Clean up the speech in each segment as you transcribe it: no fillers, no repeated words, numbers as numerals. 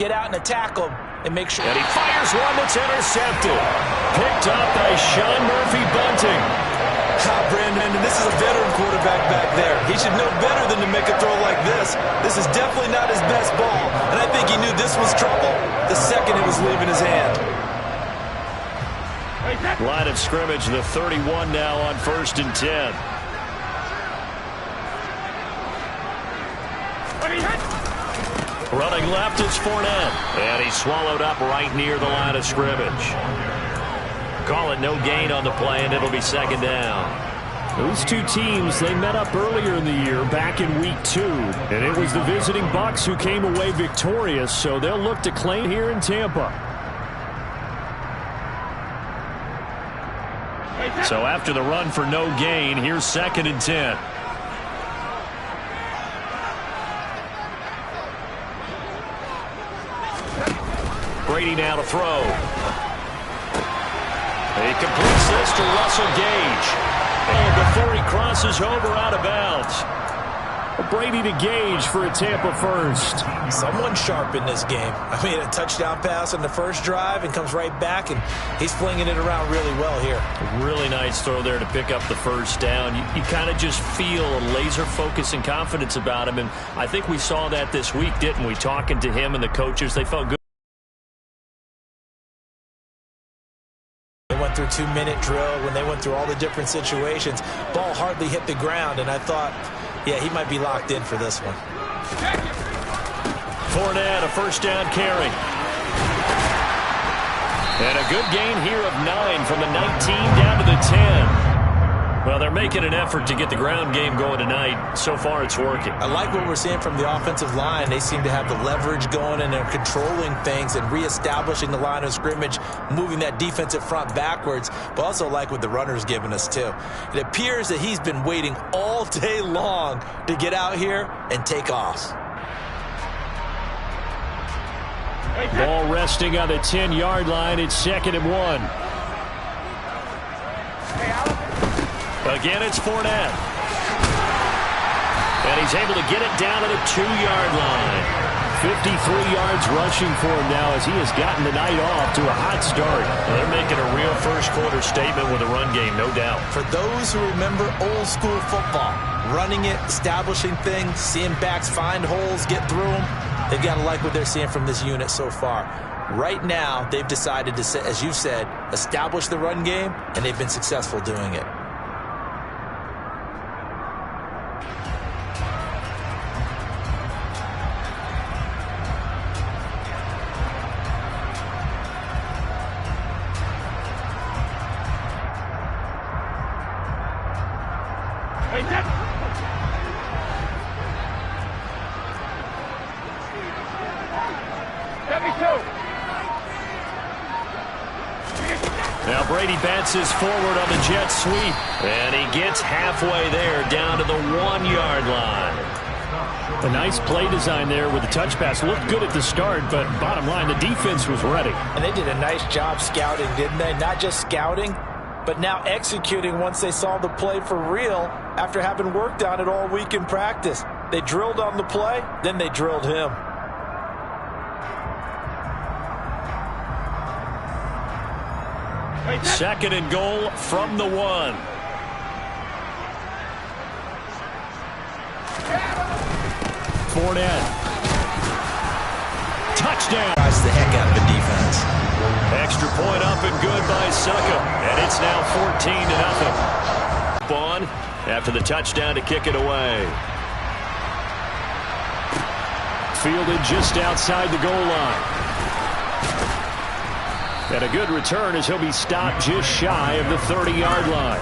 Get out and attack him and make sure. And he fires one that's intercepted. Picked up by Sean Murphy Bunting. Brandon, and this is a veteran quarterback back there. He should know better than to make a throw like this. This is definitely not his best ball, and I think he knew this was trouble the second it was leaving his hand. Line of scrimmage, the 31 now on 1st and 10. Running left is Fournette, and he's swallowed up right near the line of scrimmage. Call it no gain on the play, and it'll be 2nd down. Those two teams, they met up earlier in the year, back in week 2. And it was the visiting Bucs who came away victorious, so they'll look to claim here in Tampa. So after the run for no gain, here's 2nd and 10. Brady now to throw. He completes this to Russell Gage. And before he crosses over out of bounds. Brady to Gage for a Tampa first. Someone sharp in this game. I mean, a touchdown pass on the first drive and comes right back, and he's flinging it around really well here. A really nice throw there to pick up the first down. You kind of just feel a laser focus and confidence about him, and I think we saw that this week, didn't we? Talking to him and the coaches, they felt good. They went through 2-minute drill when they went through all the different situations. Ball hardly hit the ground, and I thought, yeah, he might be locked in for this one. Fournette, a first down carry. And a good gain here of 9 from the 19 down to the 10. Well, they're making an effort to get the ground game going tonight. So far, it's working. I like what we're seeing from the offensive line. They seem to have the leverage going, and they're controlling things and reestablishing the line of scrimmage, moving that defensive front backwards, but also like what the runner's giving us, too. It appears that he's been waiting all day long to get out here and take off. Ball resting on the 10-yard line. It's 2nd and 1. Again, it's Fournette. And he's able to get it down to the 2-yard line. 53 yards rushing for him now as he has gotten the night off to a hot start. Well, they're making a real first-quarter statement with a run game, no doubt. For those who remember old-school football, running it, establishing things, seeing backs find holes, get through them, they've got to like what they're seeing from this unit so far. Right now, they've decided to, as you said, establish the run game, and they've been successful doing it. Now Brady bounces forward on the jet sweep, and he gets halfway there down to the 1-yard line. A nice play design there with the touch pass. Looked good at the start, but bottom line, the defense was ready. And they did a nice job scouting, didn't they? Not just scouting, but now executing once they saw the play for real after having worked on it all week in practice. They drilled on the play, then they drilled him. Second and goal from the 1. Fournette. Touchdown. That's the heck out of the defense. Extra point up and good by Suckup. And it's now 14-0. On after the touchdown to kick it away. Fielded just outside the goal line. And a good return as he'll be stopped just shy of the 30-yard line.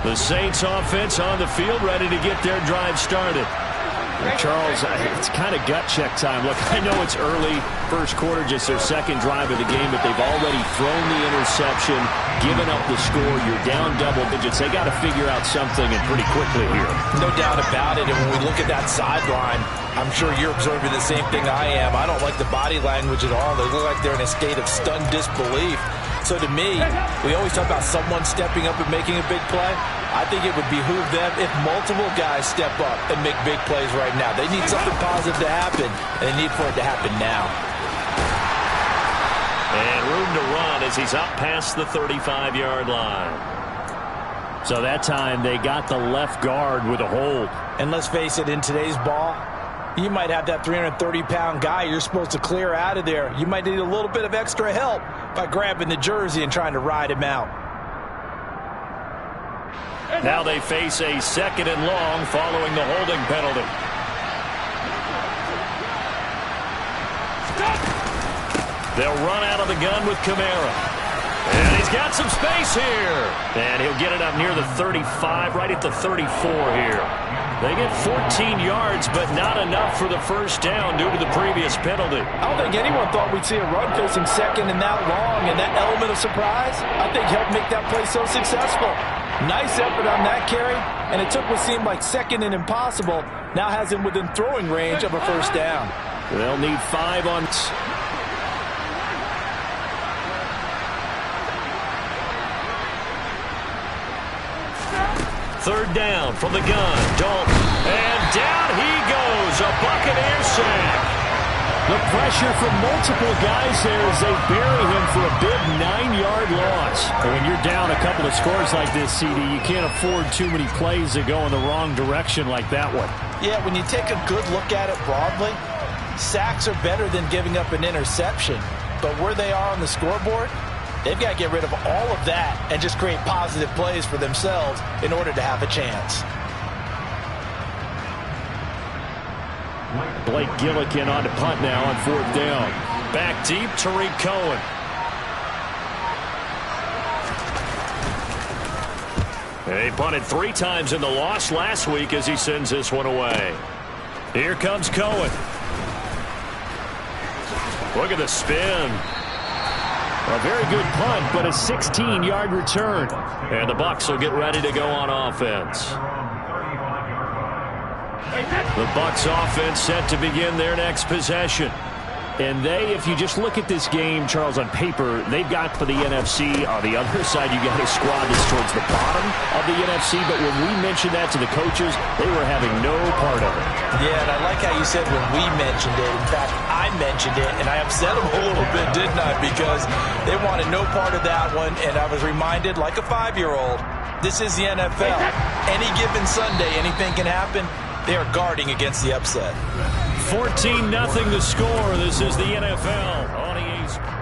The Saints offense on the field, ready to get their drive started. Charles, it's kind of gut check time. Look, I know it's early, first quarter, just their second drive of the game, but they've already thrown the interception, given up the score. You're down double digits. They got to figure out something, and pretty quickly here. No doubt about it. And when we look at that sideline, I'm sure you're observing the same thing I am. I don't like the body language at all. They look like they're in a state of stunned disbelief. So to me, we always talk about someone stepping up and making a big play. I think it would behoove them if multiple guys step up and make big plays right now. They need something positive to happen, and they need for it to happen now. And room to run as he's up past the 35-yard line. So that time they got the left guard with a hold. And let's face it, in today's ball, you might have that 330-pound guy you're supposed to clear out of there. You might need a little bit of extra help by grabbing the jersey and trying to ride him out. Now they face a 2nd and long following the holding penalty. They'll run out of the gun with Kamara. And he's got some space here. And he'll get it up near the 35, right at the 34 here. They get 14 yards, but not enough for the first down due to the previous penalty. I don't think anyone thought we'd see a run facing 2nd and that long, and that element of surprise, I think, helped make that play so successful. Nice effort on that carry, and it took what seemed like 2nd and impossible, now has him within throwing range of a first down. They'll need 5 on... 3rd down from the gun. Dalton. And down he goes. A Buccaneer sack. The pressure from multiple guys there as they bury him for a big 9-yard loss. And when you're down a couple of scores like this, CD, you can't afford too many plays that go in the wrong direction like that one. Yeah, when you take a good look at it broadly, sacks are better than giving up an interception. But where they are on the scoreboard, they've got to get rid of all of that and just create positive plays for themselves in order to have a chance. Blake Gillikin on to punt now on 4th down. Back deep, Tariq Cohen. He punted 3 times in the loss last week as he sends this one away. Here comes Cohen. Look at the spin. A very good punt, but a 16-yard return. And the Bucs will get ready to go on offense. The Bucs offense set to begin their next possession. And they, if you just look at this game, Charles, on paper, they've got for the NFC. On the other side, you got a squad that's towards the bottom of the NFC. But when we mentioned that to the coaches, they were having no part of it. Yeah, and I like how you said when we mentioned it. In fact, I mentioned it, and I upset them a little bit, didn't I? Because they wanted no part of that one, and I was reminded, like a 5-year-old, this is the NFL. Any given Sunday, anything can happen. They are guarding against the upset. 14-0 the score. This is the NFL on EA Sports.